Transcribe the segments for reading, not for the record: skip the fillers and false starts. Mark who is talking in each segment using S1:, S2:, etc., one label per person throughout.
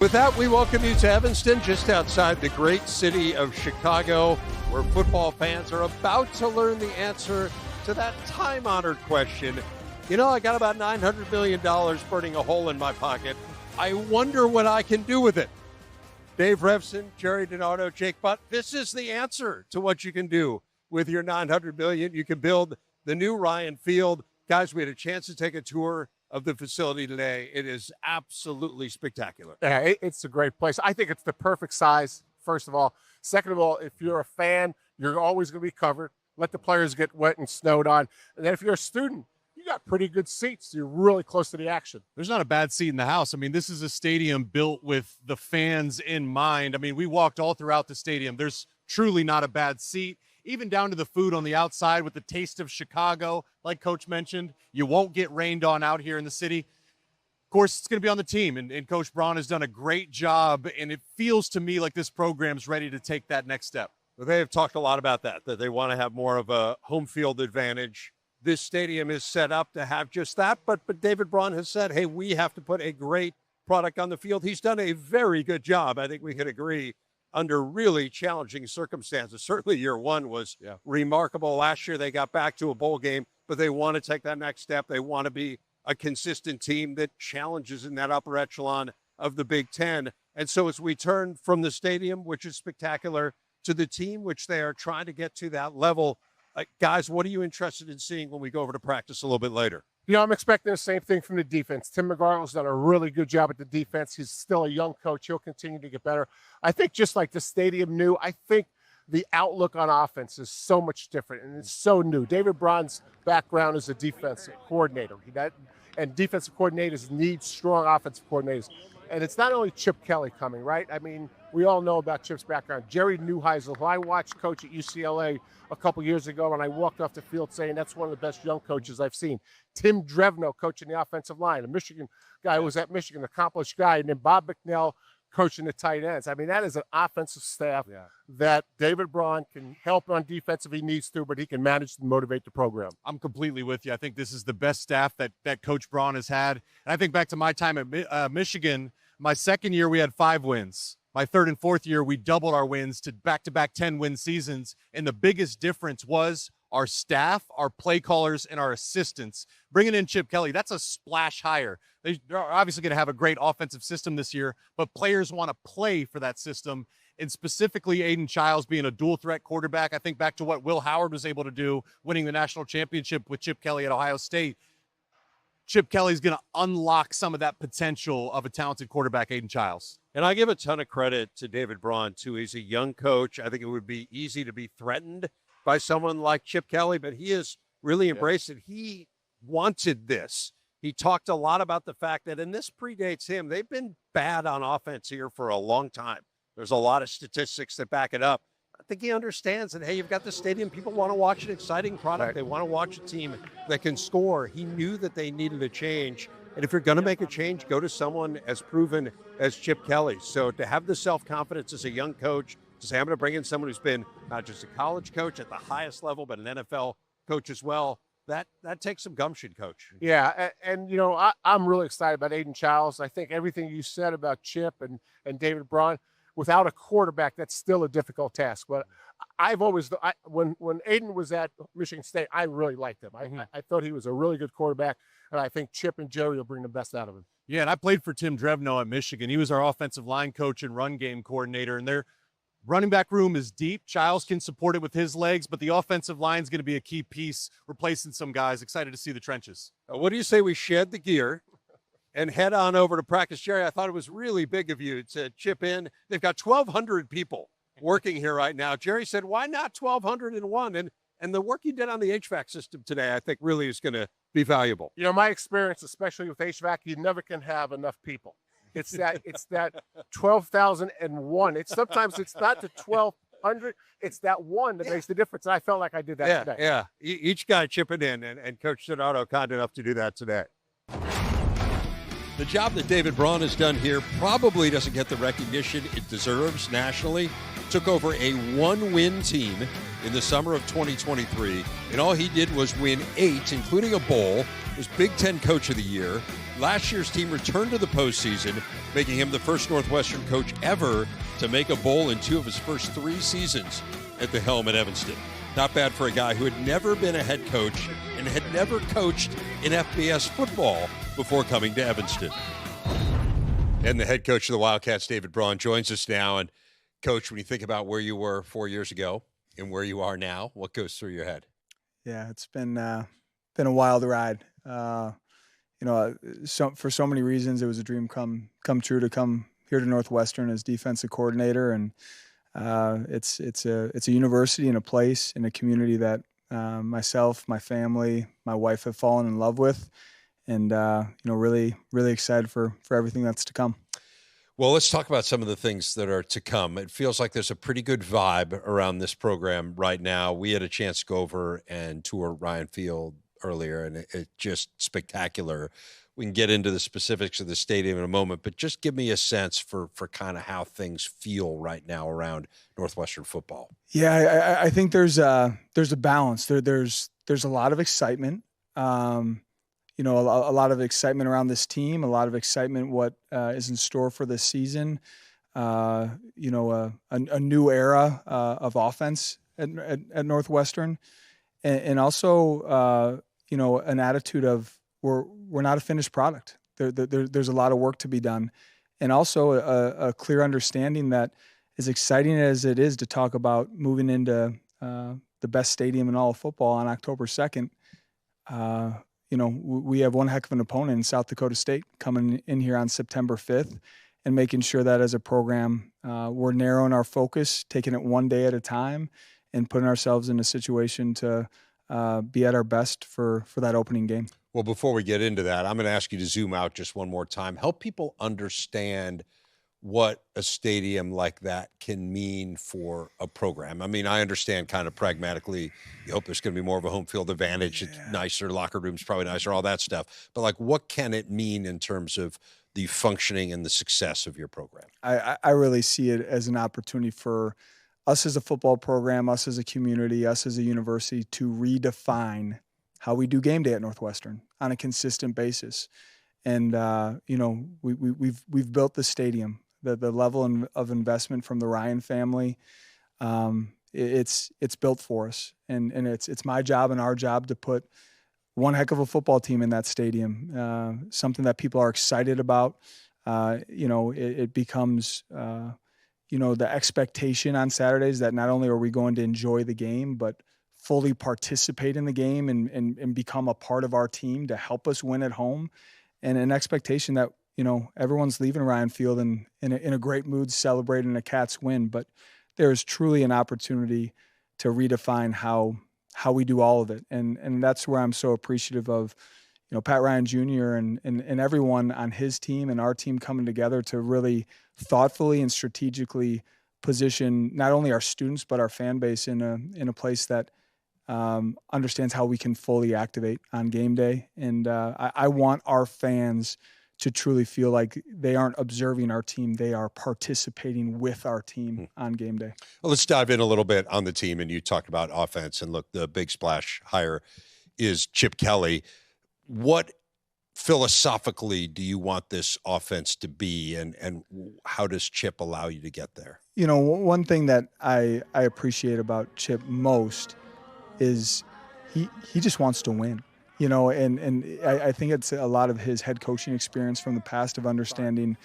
S1: With that, we welcome you to Evanston, just outside the great city of Chicago, where football fans are about to learn the answer to that time-honored question. You know, I got about $900 million burning a hole in my pocket. I wonder what I can do with it. Dave Revson, Jerry Donato, Jake Butt, this is the answer to what you can do with your $900 million. You can build the new Ryan Field. Guys, we had a chance to take a tour of the facility today. It is absolutely spectacular.
S2: Yeah, it's a great place. I think it's the perfect size, first of all. Second of all, if you're a fan, you're always going to be covered. Let the players get wet and snowed on. And then if you're a student, you got pretty good seats. You're really close to the action.
S3: There's not a bad seat in the house. I mean, this is a stadium built with the fans in mind. I mean, we walked all throughout the stadium. There's truly not a bad seat. Even down to the food on the outside with the taste of Chicago, like Coach mentioned. You won't get rained on out here in the city. Of course, it's going to be on the team, and Coach Braun has done a great job, and it feels to me like this program's ready to take that next step.
S1: Well, they have talked a lot about that they want to have more of a home field advantage. This stadium is set up to have just that, but David Braun has said, hey, we have to put a great product on the field. He's done a very good job, I think we could agree, under really challenging circumstances. Certainly year one was remarkable. Last year they got back to a bowl game, but they want to take that next step. They want to be a consistent team that challenges in that upper echelon of the Big Ten. And so as we turn from the stadium, which is spectacular, to the team, which they are trying to get to that level, guys, what are you interested in seeing when we go over to practice a little bit later?
S2: You know, I'm expecting the same thing from the defense. Tim McGarland's done a really good job at the defense. He's still a young coach. He'll continue to get better. I think just like the stadium new, I think the outlook on offense is so much different, and it's so new. David Braun's background as a defensive coordinator, and defensive coordinators need strong offensive coordinators. And it's not only Chip Kelly coming, right? I mean, we all know about Chip's background. Jerry Neuheisel, who I watched coach at UCLA a couple years ago, and I walked off the field saying that's one of the best young coaches I've seen. Tim Drevno coaching the offensive line, a Michigan guy who was at Michigan, accomplished guy, and then Bob McNell coaching the tight ends. I mean, that is an offensive staff that David Braun can help on defense if he needs to, but he can manage and motivate the program.
S3: I'm completely with you. I think this is the best staff that Coach Braun has had. And I think back to my time at Michigan, my second year we had 5 wins. My third and fourth year, we doubled our wins to back-to-back 10-win seasons. And the biggest difference was our staff, our play callers, and our assistants. Bringing in Chip Kelly, that's a splash hire. They're obviously going to have a great offensive system this year, but players want to play for that system. And specifically, Aiden Childs being a dual-threat quarterback. I think back to what Will Howard was able to do, winning the national championship with Chip Kelly at Ohio State. Chip Kelly's going to unlock some of that potential of a talented quarterback, Aiden Childs.
S1: And I give a ton of credit to David Braun, too. He's a young coach. I think it would be easy to be threatened by someone like Chip Kelly, but he has really embraced it. He wanted this. He talked a lot about the fact that, and this predates him, they've been bad on offense here for a long time. There's a lot of statistics that back it up. I think he understands that, hey, you've got the stadium. People want to watch an exciting product. Right. They want to watch a team that can score. He knew that they needed a change. And if you're going to make a change, go to someone as proven as Chip Kelly. So to have the self-confidence as a young coach, to say, I'm going to bring in someone who's been not just a college coach at the highest level, but an NFL coach as well, that takes some gumption, Coach.
S2: Yeah, and you know, I'm really excited about Aiden Childs. I think everything you said about Chip and David Braun, without a quarterback, that's still a difficult task. But I've always, when Aiden was at Michigan State, I really liked him. I thought he was a really good quarterback, and I think Chip and Jerry will bring the best out of him.
S3: Yeah, and I played for Tim Drevno at Michigan. He was our offensive line coach and run game coordinator, and their running back room is deep. Childs can support it with his legs, but the offensive line is going to be a key piece, replacing some guys. Excited to see the trenches.
S1: What do you say we shed the gear and head on over to practice? Jerry, I thought it was really big of you to chip in. They've got 1,200 people working here right now. Jerry said, why not 1,201? And the work you did on the HVAC system today, I think really is going to be valuable.
S2: You know, my experience, especially with HVAC, you never can have enough people. It's that 12,001. Sometimes it's not the 1,200. It's that one that makes the difference. And I felt like I did that today.
S1: Yeah, each guy chipping in, and Coach Donato kind enough to do that today. The job that David Braun has done here probably doesn't get the recognition it deserves nationally. Took over a one-win team in the summer of 2023, and all he did was win 8, including a bowl. Was Big Ten Coach of the Year, Last year's team returned to the postseason, making him the first Northwestern coach ever to make a bowl in 2 of his first 3 seasons at the helm at Evanston. Not bad for a guy who had never been a head coach and had never coached in FBS football before coming to Evanston. And the head coach of the Wildcats, David Braun, joins us now. And Coach, when you think about where you were 4 years ago and where you are now, what goes through your head?
S4: Yeah, it's been a wild ride. For so many reasons, it was a dream come true to come here to Northwestern as defensive coordinator, and it's a university and a place and a community that myself, my family, my wife have fallen in love with, and really excited for everything that's to come.
S1: Well, let's talk about some of the things that are to come. It feels like there's a pretty good vibe around this program right now. We had a chance to go over and tour Ryan Field earlier, and it's just spectacular. We can get into the specifics of the stadium in a moment, but just give me a sense for kind of how things feel right now around Northwestern football.
S4: Yeah, I think there's a balance. There's a lot of excitement. A lot of excitement around this team, a lot of excitement what is in store for this season. A new era of offense at Northwestern, and also an attitude of we're not a finished product. There's a lot of work to be done, and also a clear understanding that, as exciting as it is to talk about moving into the best stadium in all of football on October 2nd. We have one heck of an opponent in South Dakota State coming in here on September 5th, and making sure that as a program, we're narrowing our focus, taking it one day at a time, and putting ourselves in a situation to be at our best for that opening game.
S1: Well, before we get into that, I'm going to ask you to zoom out just one more time. Help people understand what a stadium like that can mean for a program. I mean, I understand kind of pragmatically, you hope there's going to be more of a home field advantage. Yeah. It's nicer, locker room's probably nicer, all that stuff. But like, what can it mean in terms of the functioning and the success of your program?
S4: I really see it as an opportunity for us as a football program, us as a community, us as a university to redefine how we do game day at Northwestern on a consistent basis. And, we've built the stadium. The level of investment from the Ryan family, it's built for us, and it's my job and our job to put one heck of a football team in that stadium. Something that people are excited about. It becomes the expectation on Saturdays that not only are we going to enjoy the game, but fully participate in the game and become a part of our team to help us win at home, and an expectation that everyone's leaving Ryan Field in a great mood, celebrating a Cats win. But there's truly an opportunity to redefine how we do all of it. And that's where I'm so appreciative of, Pat Ryan Jr. and everyone on his team and our team coming together to really thoughtfully and strategically position not only our students, but our fan base in a place that understands how we can fully activate on game day. And I want our fans to truly feel like they aren't observing our team, they are participating with our team on game day.
S1: Well, let's dive in a little bit on the team. And you talked about offense, and look, the big splash hire is Chip Kelly. What philosophically do you want this offense to be, and how does Chip allow you to get there?
S4: One thing that I appreciate about Chip most is he just wants to win. And I think it's a lot of his head coaching experience from the past of understanding,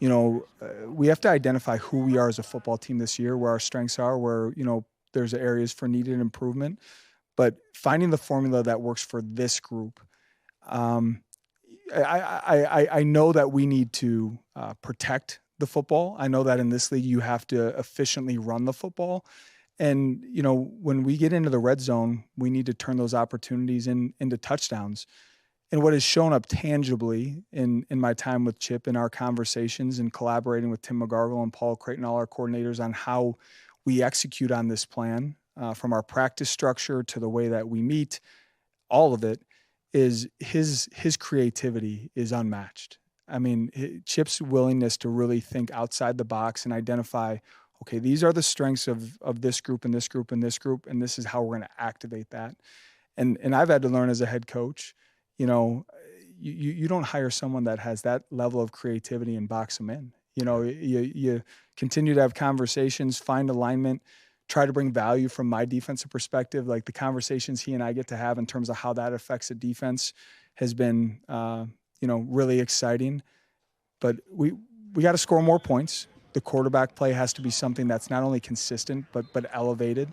S4: we have to identify who we are as a football team this year, where our strengths are, where, there's areas for needed improvement, but finding the formula that works for this group. I know that we need to protect the football. I know that in this league, you have to efficiently run the football. And, when we get into the red zone, we need to turn those opportunities into touchdowns. And what has shown up tangibly in my time with Chip, in our conversations and collaborating with Tim McGargle and Paul Creighton, all our coordinators, on how we execute on this plan, from our practice structure to the way that we meet, all of it, is his creativity is unmatched. I mean, Chip's willingness to really think outside the box and identify, okay, these are the strengths of this group and this group and this group, and this is how we're going to activate that. And I've had to learn as a head coach, you don't hire someone that has that level of creativity and box them in. You continue to have conversations, find alignment, try to bring value from my defensive perspective. Like the conversations he and I get to have in terms of how that affects the defense has been, really exciting. But we got to score more points. The quarterback play has to be something that's not only consistent but elevated.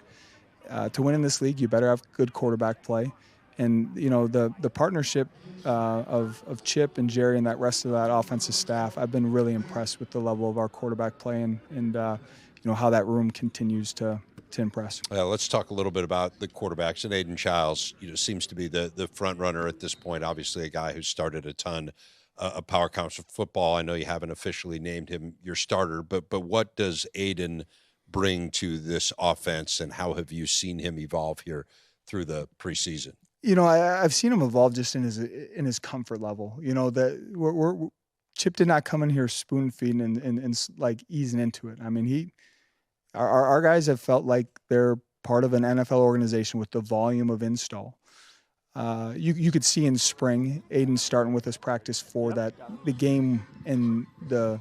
S4: To win in this league, you better have good quarterback play. And the partnership of Chip and Jerry and that rest of that offensive staff, I've been really impressed with the level of our quarterback play and how that room continues to impress.
S1: Let's talk a little bit about the quarterbacks. And Aiden Childs, seems to be the front runner at this point. Obviously, a guy who started a ton of power conference football. I know you haven't officially named him your starter, but what does Aiden bring to this offense, and how have you seen him evolve here through the preseason?
S4: I've seen him evolve just in his comfort level. That Chip did not come in here spoon feeding and like easing into it. I mean, our guys have felt like they're part of an NFL organization with the volume of install. You could see in spring, Aiden starting with his practice for that the game and the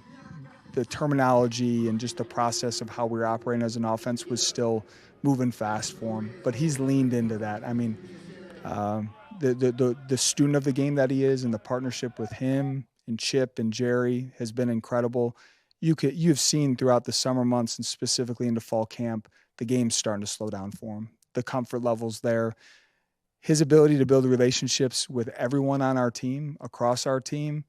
S4: terminology and just the process of how we're operating as an offense was still moving fast for him. But he's leaned into that. I mean, the student of the game that he is, and the partnership with him and Chip and Jerry has been incredible. You've seen throughout the summer months and specifically into fall camp, the game's starting to slow down for him. The comfort level's there. His ability to build relationships with everyone on our team, across our team,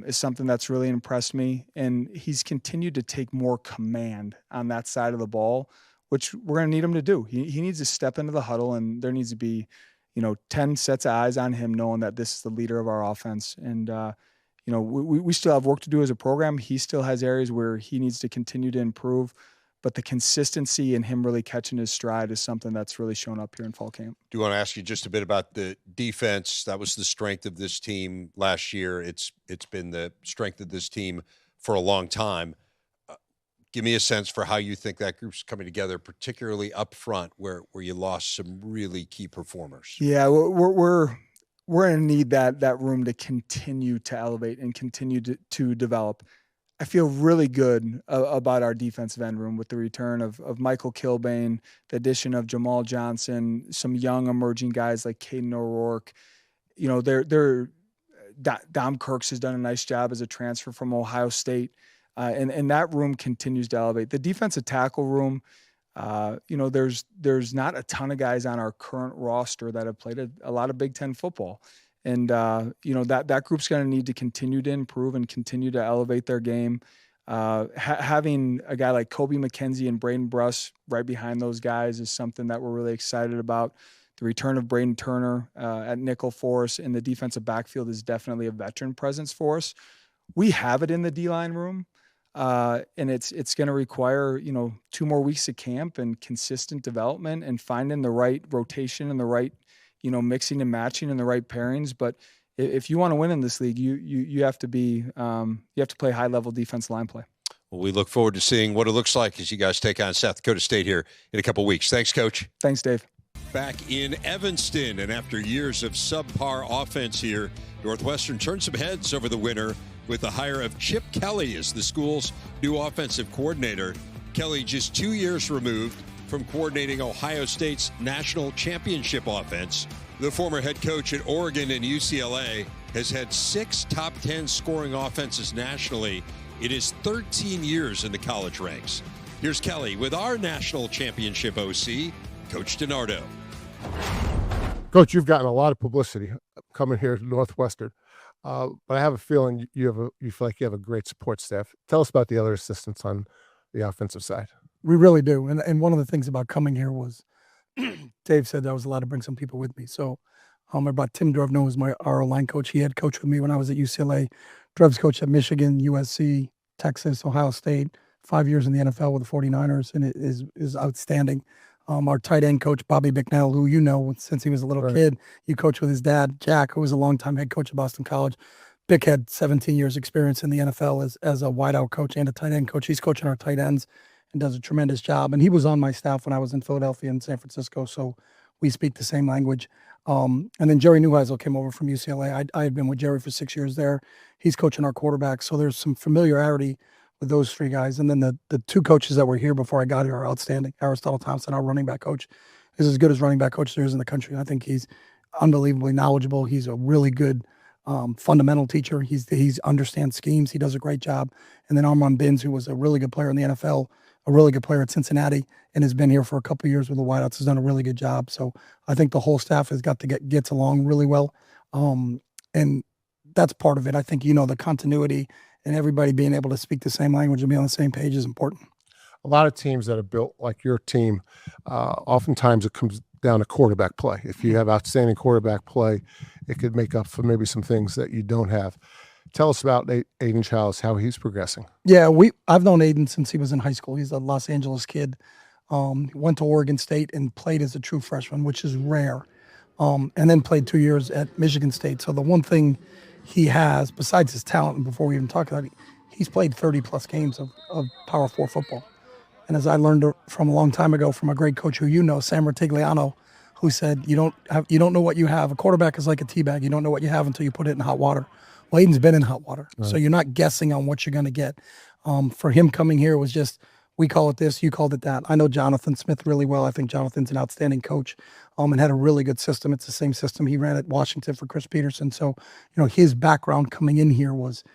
S4: is something that's really impressed me. And he's continued to take more command on that side of the ball, which we're going to need him to do. He needs to step into the huddle, and there needs to be, 10 sets of eyes on him, knowing that this is the leader of our offense. And, we still have work to do as a program. He still has areas where he needs to continue to improve, but the consistency and him really catching his stride is something that's really shown up here in fall camp.
S1: Do you want to ask you just a bit about the defense? That was the strength of this team last year. It's been the strength of this team for a long time. Give me a sense for how you think that group's coming together, particularly up front where you lost some really key performers.
S4: Yeah, we're going to need that room to continue to elevate and continue to develop. I feel really good about our defensive end room with the return of Michael Kilbane, the addition of Jamal Johnson, some young emerging guys like Caden O'Rourke. Dom Kirks has done a nice job as a transfer from Ohio State. And that room continues to elevate. The defensive tackle room, there's not a ton of guys on our current roster that have played a lot of Big Ten football. And, that group's going to need to continue to improve and continue to elevate their game. Having a guy like Kobe McKenzie and Braden Bruss right behind those guys is something that we're really excited about. The return of Braden Turner at nickel for us in the defensive backfield is definitely a veteran presence for us. We have it in the D-line room. And it's going to require, 2 more weeks of camp and consistent development and finding the right rotation and the right, mixing and matching and the right pairings. But if you want to win in this league, you have to be, you have to play high level defense line play.
S1: Well, we look forward to seeing what it looks like as you guys take on South Dakota State here in a couple of weeks. Thanks, Coach.
S4: Thanks, Dave.
S1: Back in Evanston, and after years of subpar offense here, Northwestern turned some heads over the winter with the hire of Chip Kelly as the school's new offensive coordinator. Kelly just 2 years removed from coordinating Ohio State's national championship offense. The former head coach at Oregon and UCLA has had 6 top 10 scoring offenses nationally in his 13 years in the college ranks. Here's Kelly with our national championship OC, Coach DiNardo.
S2: Coach, you've gotten a lot of publicity coming here to Northwestern. But I have a feeling you feel like you have a great support staff. Tell us about the other assistants on the offensive side.
S5: We really do. And one of the things about coming here was Dave said I was allowed to bring some people with me. So I brought Tim Drevno, who's our line coach. He had coached with me when I was at UCLA. Drev's coached at Michigan, USC, Texas, Ohio State, 5 years in the NFL with the 49ers, and it is outstanding. Our tight end coach, Bobby McNeil, who you know since he was a little kid. You coached with his dad, Jack, who was a longtime head coach at Boston College. Bick had 17 years experience in the NFL as a wideout coach and a tight end coach. He's coaching our tight ends and does a tremendous job. And he was on my staff when I was in Philadelphia and San Francisco, so we speak the same language. And then Jerry Neuheisel came over from UCLA. I had been with Jerry for 6 years there. He's coaching our quarterback. So there's some familiarity with those three guys. And then the two coaches that were here before I got here are outstanding. Aristotle Thompson, our running back coach, is as good as running back coach there is in the country. I think he's unbelievably knowledgeable. He's a really good fundamental teacher. He's understands schemes. He does a great job. And then Armand Binns, who was a really good player in the NFL, a really good player at Cincinnati, and has been here for a couple of years with the Whiteouts, has done a really good job. So I think the whole staff has got to gets along really well. And that's part of it. I think, the continuity and everybody being able to speak the same language and be on the same page is important.
S2: A lot of teams that are built like your team, oftentimes it comes down to quarterback play. If you have outstanding quarterback play, it could make up for maybe some things that you don't have. Tell us about Aiden Childs, how he's progressing.
S5: Yeah, I've known Aiden since he was in high school. He's a Los Angeles kid. Went to Oregon State and played as a true freshman, which is rare. And then played 2 years at Michigan State. So the one thing he has, besides his talent, and before we even talk about it, he's played 30-plus games of Power 4 football. And as I learned from a long time ago from a great coach who Sam Ratigliano, who said, you don't know what you have. A quarterback is like a tea bag. You don't know what you have until you put it in hot water. Well, Aiden's been in hot water, right. So you're not guessing on what you're going to get. For him coming here was just, we call it this, you called it that. I know Jonathan Smith really well. I think Jonathan's an outstanding coach and had a really good system. It's the same system he ran at Washington for Chris Peterson. So, his background coming in here was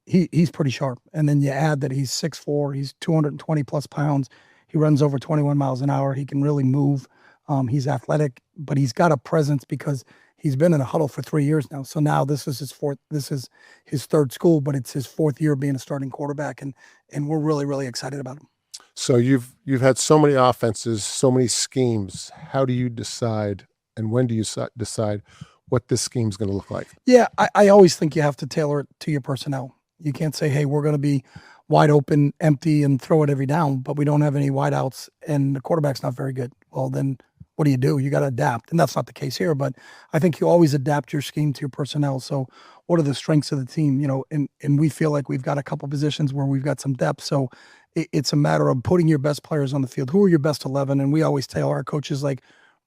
S5: he's pretty sharp. And then you add that he's 6'4", he's 220 plus pounds. He runs over 21 miles an hour. He can really move. He's athletic, but he's got a presence because he's been in a huddle for 3 years now. So now this is his third school, but it's his fourth year being a starting quarterback. And we're really, really excited about him.
S2: So you've had so many offenses, so many schemes. How do you decide, and when do you decide what this scheme is going to look like?
S5: Yeah, I always think you have to tailor it to your personnel. You can't say, hey, we're going to be wide open, empty, and throw it every down, but we don't have any wideouts, and the quarterback's not very good. Well, then what do? You got to adapt. And that's not the case here, but I think you always adapt your scheme to your personnel. So what are the strengths of the team? And we feel like we've got a couple positions where we've got some depth. So it's a matter of putting your best players on the field. Who are your best 11? And we always tell our coaches,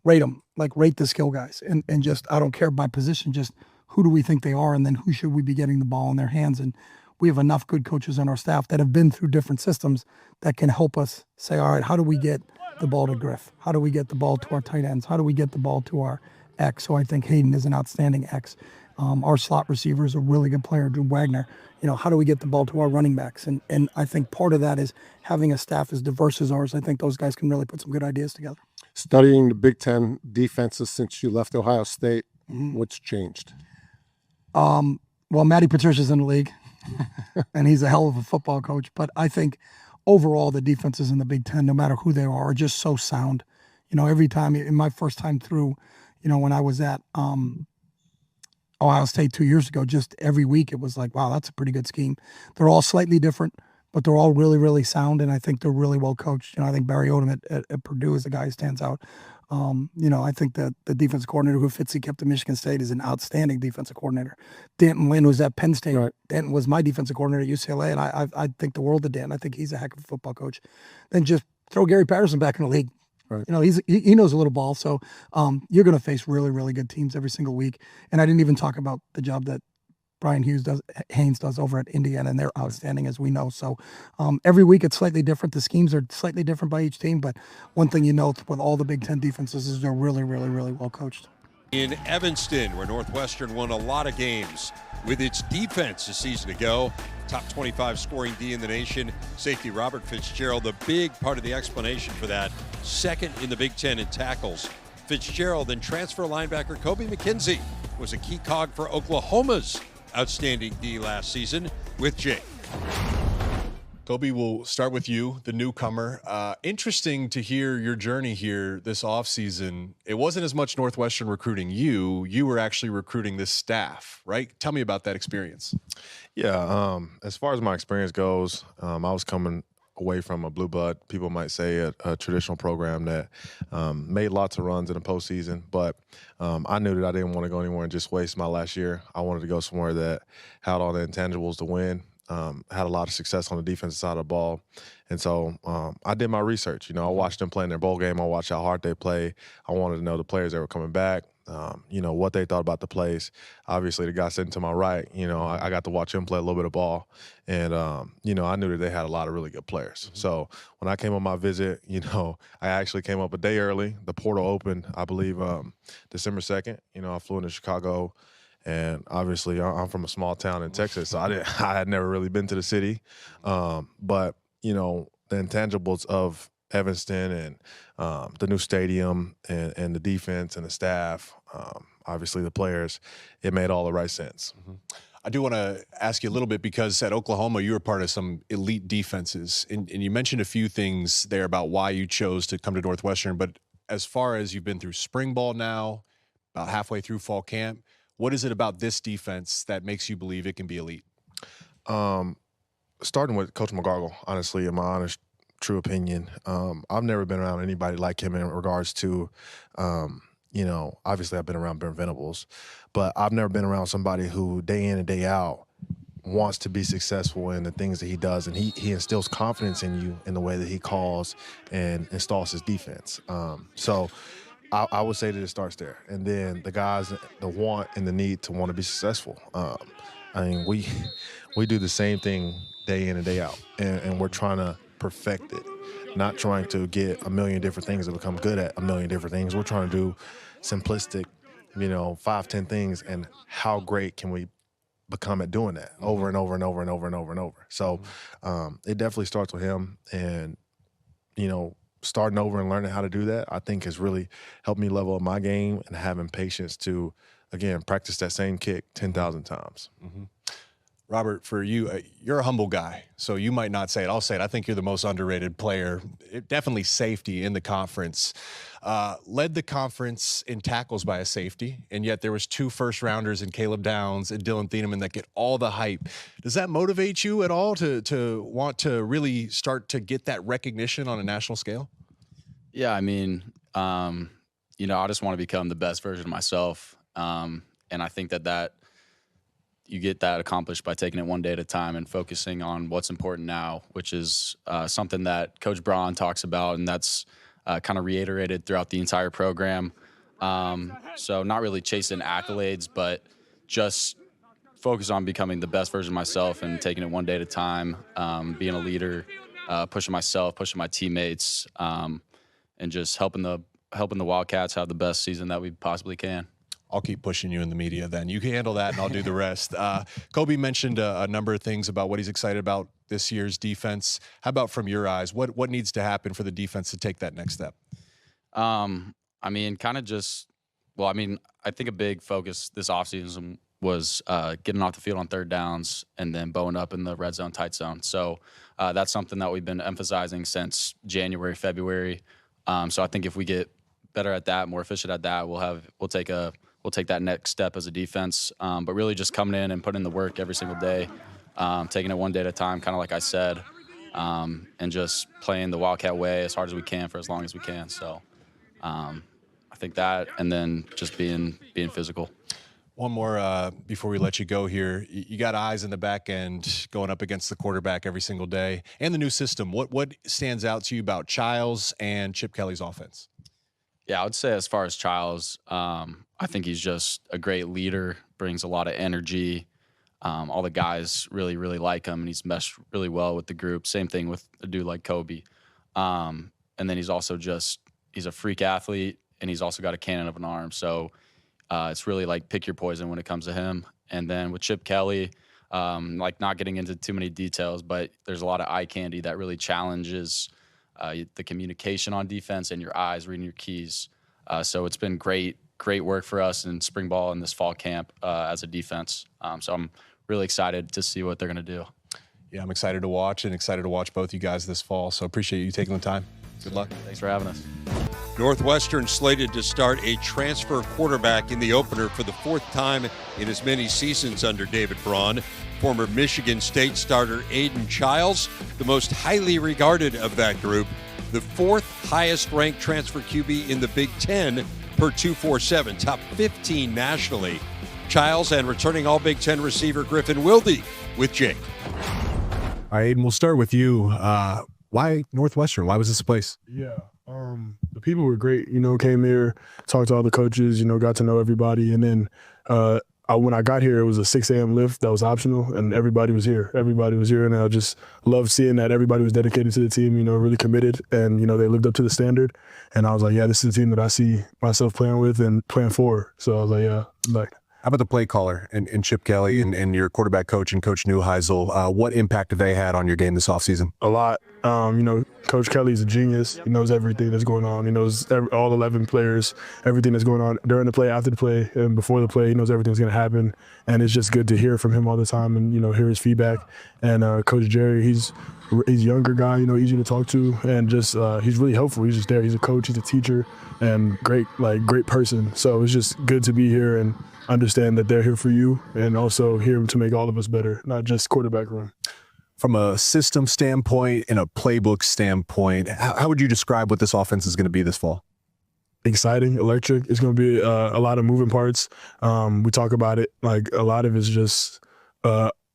S5: rate them, rate the skill guys. And just, I don't care by position, just who do we think they are? And then who should we be getting the ball in their hands? And we have enough good coaches on our staff that have been through different systems that can help us say, all right, how do we get the ball to Griff? How do we get the ball to our tight ends? How do we get the ball to our X? So I think Hayden is an outstanding X. Our slot receiver is a really good player, Drew Wagner. How do we get the ball to our running backs? And I think part of that is having a staff as diverse as ours. I think those guys can really put some good ideas together.
S2: Studying the Big Ten defenses since you left Ohio State, what's changed?
S5: Well, Matty Patricia's in the league, and he's a hell of a football coach. But I think overall the defenses in the Big Ten, no matter who they are just so sound. Every time, in my first time through, when I was at Ohio State 2 years ago, just every week it was like, wow, that's a pretty good scheme. They're all slightly different, but they're all really, really sound, and I think they're really well coached. I think Barry Odom at Purdue is the guy who stands out. I think that the defensive coordinator who Fitzy kept at Michigan State is an outstanding defensive coordinator. Danton Lynn was at Penn State. Right. Danton was my defensive coordinator at UCLA, and I think the world of Dan. I think he's a heck of a football coach. Then just throw Gary Patterson back in the league. Right. He knows a little ball. So you're going to face really, really good teams every single week. And I didn't even talk about the job that Brian Haynes does over at Indiana, and they're outstanding, as we know. So every week it's slightly different. The schemes are slightly different by each team, but one thing with all the Big Ten defenses is they're really, really, really well coached.
S1: In Evanston, where Northwestern won a lot of games with its defense a season ago, top 25 scoring D in the nation, safety Robert Fitzgerald, the big part of the explanation for that, second in the Big Ten in tackles. Fitzgerald and transfer linebacker Kobe McKenzie was a key cog for Oklahoma's outstanding D last season with Jake.
S3: Kobe, we'll start with you, the newcomer. Interesting to hear your journey here this offseason. It wasn't as much Northwestern recruiting you. You were actually recruiting this staff, right? Tell me about that experience.
S6: Yeah, as far as my experience goes, I was coming away from a blue blood, people might say a traditional program that made lots of runs in the postseason. But I knew that I didn't want to go anywhere and just waste my last year. I wanted to go somewhere that had all the intangibles to win, had a lot of success on the defensive side of the ball. And so I did my research. I watched them play in their bowl game. I watched how hard they play. I wanted to know the players that were coming back. what they thought about the plays. Obviously, the guy sitting to my right, I got to watch him play a little bit of ball. And, I knew that they had a lot of really good players.
S3: Mm-hmm.
S6: So when I came on my visit, I actually came up a day early. The portal opened, I believe, December 2nd. I flew into Chicago. And obviously, I'm from a small town in Texas, so I had never really been to the city. But, the intangibles of Evanston and the new stadium and the defense and the staff, obviously the players, it made all the right sense.
S3: Mm-hmm. I do want to ask you a little bit, because at Oklahoma, you were part of some elite defenses. And you mentioned a few things there about why you chose to come to Northwestern. But as far as you've been through spring ball now, about halfway through fall camp, what is it about this defense that makes you believe it can be elite?
S6: Starting with Coach McGargle, honestly, in my honest, true opinion, I've never been around anybody like him in regards to, obviously I've been around Brent Venables, but I've never been around somebody who day in and day out wants to be successful in the things that he does, and he instills confidence in you in the way that he calls and installs his defense. So I would say that it starts there. And then the guys, the want and the need to want to be successful. We do the same thing day in and day out, and we're trying to perfect it, not trying to get a million different things to become good at a million different things. We're trying to do simplistic, 5-10 things, and how great can we become at doing that over and over and over and over and over and over. So it definitely starts with him, and, starting over and learning how to do that, I think has really helped me level up my game and having patience to, again, practice that same kick 10,000 times.
S3: Mm-hmm. Robert, for you, you're a humble guy, so you might not say it. I'll say it. I think you're the most underrated player, definitely safety in the conference. Led the conference in tackles by a safety, and yet there was 2 first-rounders in Caleb Downs and Dylan Thieneman that get all the hype. Does that motivate you at all to want to really start to get that recognition on a national scale?
S7: Yeah, I just want to become the best version of myself, and I think that you get that accomplished by taking it one day at a time and focusing on what's important now, which is something that Coach Braun talks about, and that's kind of reiterated throughout the entire program. So not really chasing accolades, but just focus on becoming the best version of myself and taking it one day at a time, being a leader, pushing myself, pushing my teammates, and just helping the Wildcats have the best season that we possibly can.
S3: I'll keep pushing you in the media then. You can handle that, and I'll do the rest. Kobe mentioned a number of things about what he's excited about this year's defense. How about from your eyes? What needs to happen for the defense to take that next step?
S7: I think a big focus this offseason was getting off the field on third downs and then bowing up in the red zone, tight zone. So that's something that we've been emphasizing since January, February. So I think if we get better at that, more efficient at that, we'll take that next step as a defense. But really just coming in and putting in the work every single day, taking it one day at a time, kind of like I said, and just playing the Wildcat way as hard as we can for as long as we can. So I think that, and then just being physical.
S3: One more before we let you go here. You got eyes in the back end going up against the quarterback every single day, and the new system. What stands out to you about Childs and Chip Kelly's offense?
S7: Yeah, I would say as far as Childs, I think he's just a great leader, brings a lot of energy. All the guys really, really like him, and he's meshed really well with the group. Same thing with a dude like Kobe. And then he's also he's a freak athlete, and he's also got a cannon of an arm. So it's really like pick your poison when it comes to him. And then with Chip Kelly, not getting into too many details, but there's a lot of eye candy that really challenges the communication on defense and your eyes, reading your keys. So it's been great work for us in spring ball and this fall camp as a defense. So I'm really excited to see what they're going to do.
S3: Yeah, I'm excited to watch both you guys this fall. So appreciate you taking the time. Good luck.
S7: Thanks for having us.
S1: Northwestern slated to start a transfer quarterback in the opener for the 4th time in as many seasons under David Braun. Former Michigan State starter Aiden Childs, the most highly regarded of that group, the 4th highest ranked transfer QB in the Big Ten per 247, top 15 nationally. Childs and returning All Big Ten receiver Griffin Wilde with Jake.
S3: All right, Aiden, we'll start with you. Why Northwestern? Why was this a place?
S8: Yeah. The people were great, came here, talked to all the coaches, got to know everybody. And then when I got here, it was a 6 a.m. lift that was optional, and everybody was here. And I just loved seeing that everybody was dedicated to the team, really committed, and, they lived up to the standard. And I was like, yeah, this is a team that I see myself playing with and playing for. So I was like, yeah,
S9: How about the play caller and Chip Kelly and your quarterback coach and Coach Neuheisel? What impact have they had on your game this offseason?
S8: A lot. Coach Kelly's a genius. He knows everything that's going on. He knows all 11 players, everything that's going on during the play, after the play, and before the play. He knows everything's going to happen. And it's just good to hear from him all the time and, hear his feedback. And Coach Jerry, he's a younger guy, easy to talk to, and just he's really helpful. He's just there. He's a coach, he's a teacher, and great person. So it's just good to be here and understand that they're here for you, and also here to make all of us better, not just quarterback room.
S9: From a system standpoint and a playbook standpoint, how would you describe what this offense is going to be this fall?
S8: Exciting, electric. It's going to be a lot of moving parts. We talk about it like a lot of it's just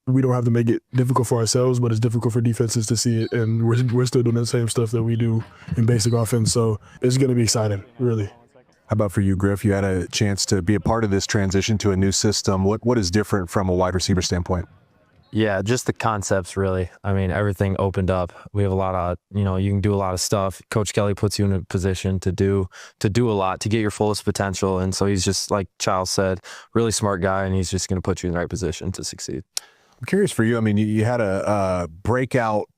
S8: we don't have to make it difficult for ourselves, but it's difficult for defenses to see it, and we're still doing the same stuff that we do in basic offense. So it's going to be exciting, really.
S9: How about for you, Griff? You had a chance to be a part of this transition to a new system. What is different from a wide receiver standpoint?
S10: Yeah, just the concepts, really. I mean, everything opened up. We have a lot of, you can do a lot of stuff. Coach Kelly puts you in a position to do a lot, to get your fullest potential. And so he's just, like Charles said, really smart guy, and he's just going to put you in the right position to succeed.
S9: I'm curious for you. I mean, you had a breakout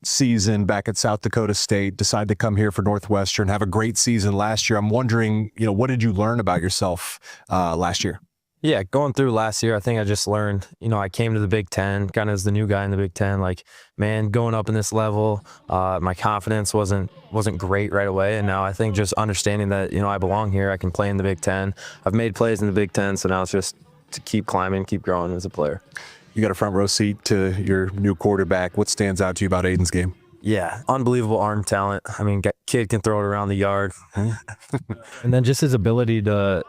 S9: season back at South Dakota State, decided to come here for Northwestern, have a great season last year. I'm wondering, what did you learn about yourself last year?
S10: Yeah, going through last year, I think I just learned, I came to the Big Ten, kind of as the new guy in the Big Ten, like, man, going up in this level, my confidence wasn't great right away. And now I think just understanding that, I belong here, I can play in the Big Ten. I've made plays in the Big Ten, so now it's just to keep climbing, keep growing as a player.
S9: You got a front row seat to your new quarterback. What stands out to you about Aiden's game?
S10: Yeah, unbelievable arm talent. I mean, kid can throw it around the yard. And then just his ability to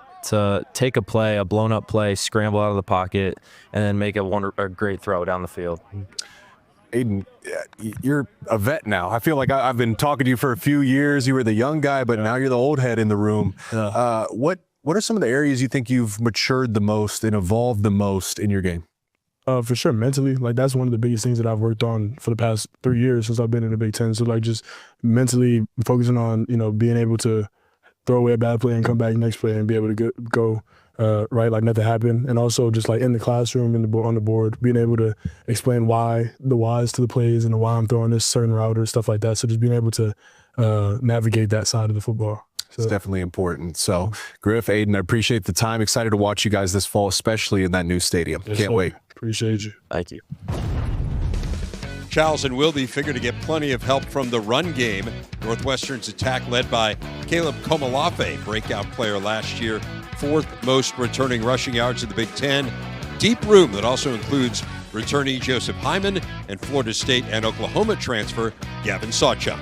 S10: take a blown up play, scramble out of the pocket, and then make a great throw down the field.
S9: Aiden, you're a vet now. I feel like I've been talking to you for a few years. You were the young guy, but now you're the old head in the room. What are some of the areas you think you've matured the most and evolved the most in your game?
S8: For sure, mentally, like that's one of the biggest things that I've worked on for the past 3 years since I've been in the Big Ten. So like just mentally focusing on, being able to throw away a bad play and come back next play and be able to go right, like nothing happened. And also just like in the classroom, on the board, being able to explain the whys to the plays and why I'm throwing this certain route or stuff like that. So just being able to navigate that side of the football.
S9: It's definitely important. So, Griff, Aiden, I appreciate the time. Excited to watch you guys this fall, especially in that new stadium.
S8: Yes,
S9: Can't wait.
S8: Appreciate you.
S10: Thank you.
S1: Charles and Wilde figure to get plenty of help from the run game. Northwestern's attack led by Caleb Komalafe, breakout player last year, 4th most returning rushing yards in the Big Ten. Deep room that also includes returnee Joseph Hyman and Florida State and Oklahoma transfer Gavin Sawchuk.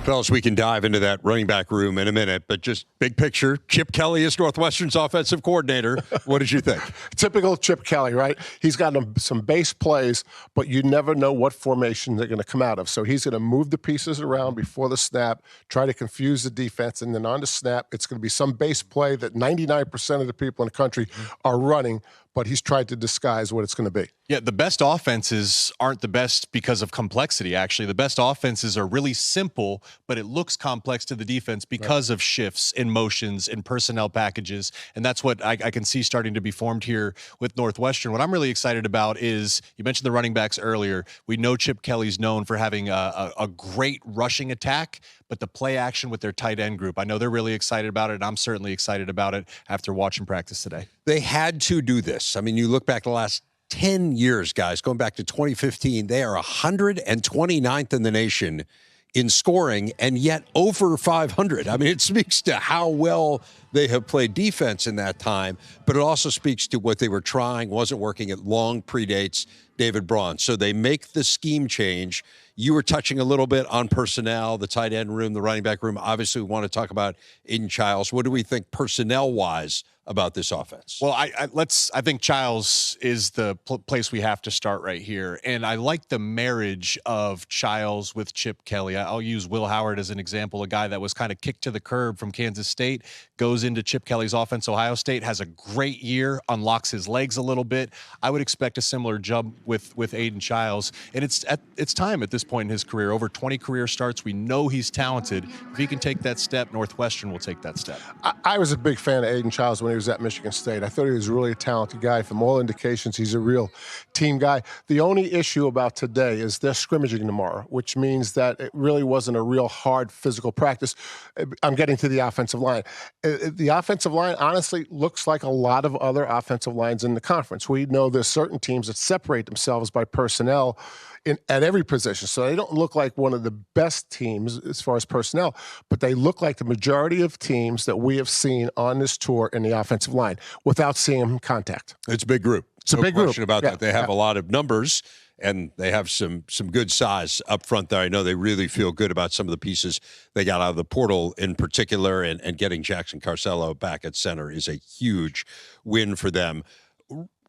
S1: Fellas, we can dive into that running back room in a minute, but just big picture, Chip Kelly is Northwestern's offensive coordinator. What did you think?
S2: Typical Chip Kelly, right? He's got some base plays, but you never know what formation they're going to come out of. So he's going to move the pieces around before the snap, try to confuse the defense, and then on the snap, it's going to be some base play that 99% of the people in the country are running, but he's tried to disguise what it's going to be.
S3: Yeah, the best offenses aren't the best because of complexity, actually. The best offenses are really simple, but it looks complex to the defense because of shifts in motions and personnel packages. And that's what I can see starting to be formed here with Northwestern. What I'm really excited about is, you mentioned the running backs earlier. We know Chip Kelly's known for having a great rushing attack, but the play action with their tight end group, I know they're really excited about it, and I'm certainly excited about it after watching practice today.
S1: They had to do this. I mean, you look back the last 10 years, guys, going back to 2015, they are 129th in the nation in scoring and yet over 500. I mean, it speaks to how well they have played defense in that time, but it also speaks to what they were trying, wasn't working. It long predates David Braun. So they make the scheme change. You were touching a little bit on personnel, the tight end room, the running back room. Obviously, we want to talk about Aiden Childs. What do we think personnel-wise about this offense?
S3: Well, I think Childs is the place we have to start right here. And I like the marriage of Childs with Chip Kelly. I'll use Will Howard as an example, a guy that was kind of kicked to the curb from Kansas State, goes into Chip Kelly's offense, Ohio State, has a great year, unlocks his legs a little bit. I would expect a similar jump with Aiden Childs. And it's time at this point in his career. Over 20 career starts. We know he's talented. If he can take that step, Northwestern will take that step.
S2: I was a big fan of Aiden Childs when he was at Michigan State. I thought he was really a talented guy. From all indications, he's a real team guy. The only issue about today is they're scrimmaging tomorrow, which means that it really wasn't a real hard physical practice. I'm getting to the offensive line. The offensive line, honestly, looks like a lot of other offensive lines in the conference. We know there's certain teams that separate themselves by personnel at every position. So they don't look like one of the best teams as far as personnel, but they look like the majority of teams that we have seen on this tour in the offensive line without seeing them contact.
S1: It's a big group.
S2: It's a
S1: no
S2: big group.
S1: question about
S2: Yeah,
S1: that. They have
S2: yeah.
S1: a lot of numbers, and they have some good size up front there. I know they really feel good about some of the pieces they got out of the portal in particular, and getting Jackson Carcello back at center is a huge win for them.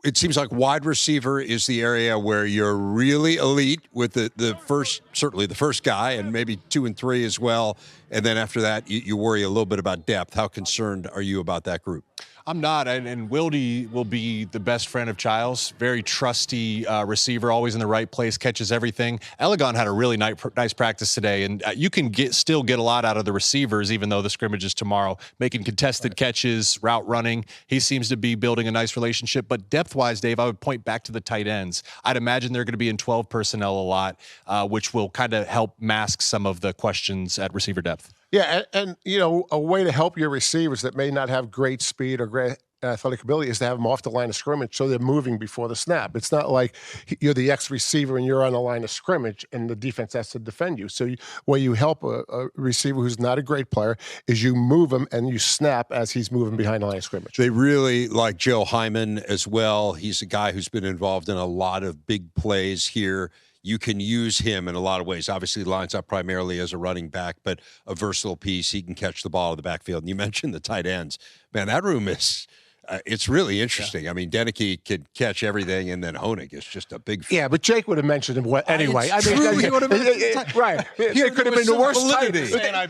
S1: It seems like wide receiver is the area where you're really elite with the first, certainly the first guy, and maybe 2 and 3 as well. And then after that, you worry a little bit about depth. How concerned are you about that group?
S3: I'm not, and Wildy will be the best friend of Childs. Very trusty receiver, always in the right place, catches everything. Elegon had a really nice practice today, and you can still get a lot out of the receivers, even though the scrimmage is tomorrow. Making contested catches, route running. He seems to be building a nice relationship. But depth-wise, Dave, I would point back to the tight ends. I'd imagine they're going to be in 12 personnel a lot, which will kind of help mask some of the questions at receiver depth.
S2: Yeah, and you know, a way to help your receivers that may not have great speed or great athletic ability is to have them off the line of scrimmage so they're moving before the snap. It's not like you're the ex-receiver and you're on the line of scrimmage and the defense has to defend you. So where you help a receiver who's not a great player is you move him and you snap as he's moving behind the line of scrimmage.
S1: They really like Joe Hyman as well. He's a guy who's been involved in a lot of big plays here. You can use him in a lot of ways. Obviously, lines up primarily as a running back, but a versatile piece. He can catch the ball in the backfield. And you mentioned the tight ends. Man, that room is it's really interesting. Yeah. I mean, Deneke could catch everything, and then Honig is just a big.
S2: Yeah, but Jake would have mentioned him anyway.
S1: Right.
S2: It could have been the worst tight ends. They could have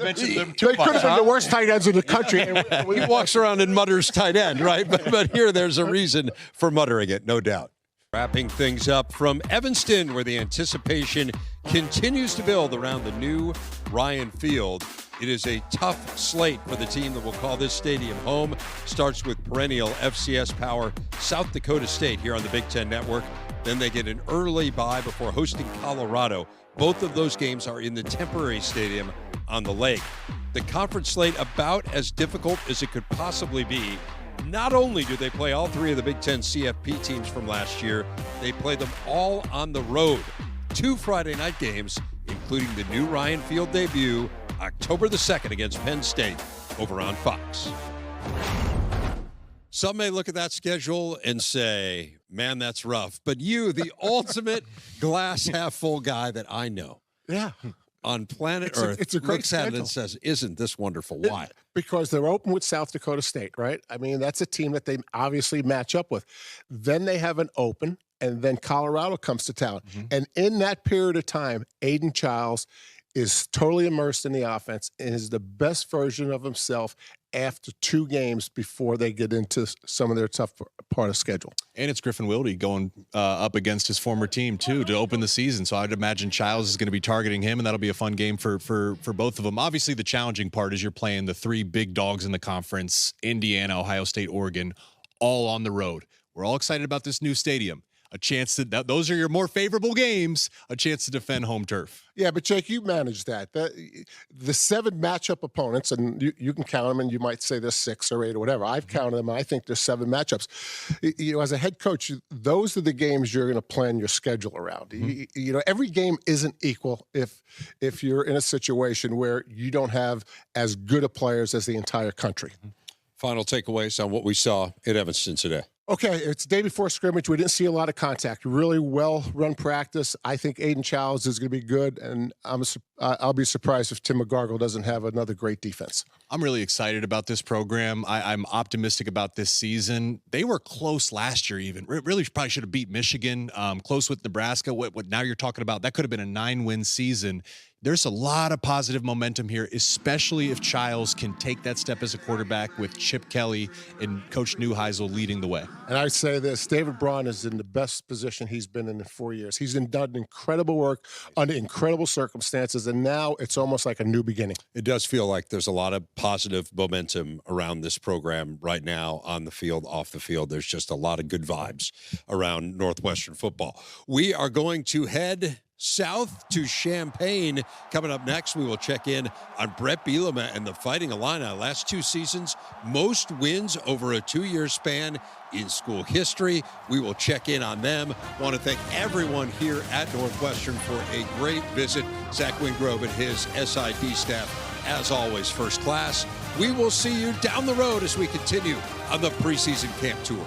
S2: been the worst tight ends in the country.
S1: He walks around and mutters tight end, right? But here, there's a reason for muttering it, no doubt. Wrapping things up from Evanston, where the anticipation continues to build around the new Ryan Field. It is a tough slate for the team that will call this stadium home. Starts with perennial FCS power South Dakota State here on the Big Ten Network. Then they get an early bye before hosting Colorado. Both of those games are in the temporary stadium on the lake. The conference slate about as difficult as it could possibly be. Not only do they play all 3 of the Big Ten CFP teams from last year, they play them all on the road. 2 Friday night games, including the new Ryan Field debut, October the 2nd against Penn State, over on Fox. Some may look at that schedule and say, man, that's rough. But you, the ultimate glass half full guy that I know.
S2: Yeah.
S1: On planet Earth,
S2: it's a great
S1: looks at it
S2: schedule.
S1: and says, isn't this wonderful? Why?
S2: Because they're open with South Dakota State, right? I mean, that's a team that they obviously match up with. Then they have an open, and then Colorado comes to town. Mm-hmm. And in that period of time, Aiden Childs is totally immersed in the offense and is the best version of himself after 2 games before they get into some of their tough part of schedule.
S3: And it's Griffin Wilde going up against his former team, too, to open the season. So I'd imagine Childs is going to be targeting him, and that'll be a fun game for both of them. Obviously, the challenging part is you're playing the 3 big dogs in the conference, Indiana, Ohio State, Oregon, all on the road. We're all excited about this new stadium. A chance to those are your more favorable games, a chance to defend home turf.
S2: Yeah, but Jake, you manage that. The 7 matchup opponents, and you can count them, and you might say there's 6 or 8 or whatever. I've counted them. I think there's 7 matchups. You know, as a head coach, those are the games you're going to plan your schedule around. Mm-hmm. You know, every game isn't equal if you're in a situation where you don't have as good of players as the entire country.
S1: Final takeaways on what we saw at Evanston today.
S2: Okay, it's the day before scrimmage. We didn't see a lot of contact. Really well-run practice. I think Aiden Childs is going to be good, and I'm I'll be surprised if Tim McGargle doesn't have another great defense.
S3: I'm really excited about this program. I'm optimistic about this season. They were close last year, even. Really probably should have beat Michigan, close with Nebraska. What now you're talking about, that could have been a 9-win season. There's a lot of positive momentum here, especially if Childs can take that step as a quarterback with Chip Kelly and Coach Neuheisel leading the way.
S2: And I say this, David Braun is in the best position he's been in 4 years. He's done incredible work under incredible circumstances, and now it's almost like a new beginning.
S1: It does feel like there's a lot of positive momentum around this program right now, on the field, off the field. There's just a lot of good vibes around Northwestern football. We are going to head south to Champaign. Coming up next, we will check in on Brett Bielema and the Fighting Illini. Last 2 seasons, most wins over a 2-year span in school history. We will check in on them. Want to thank everyone here at Northwestern for a great visit. Zach Wingrove and his SID staff, as always, first class. We will see you down the road as we continue on the preseason camp tour.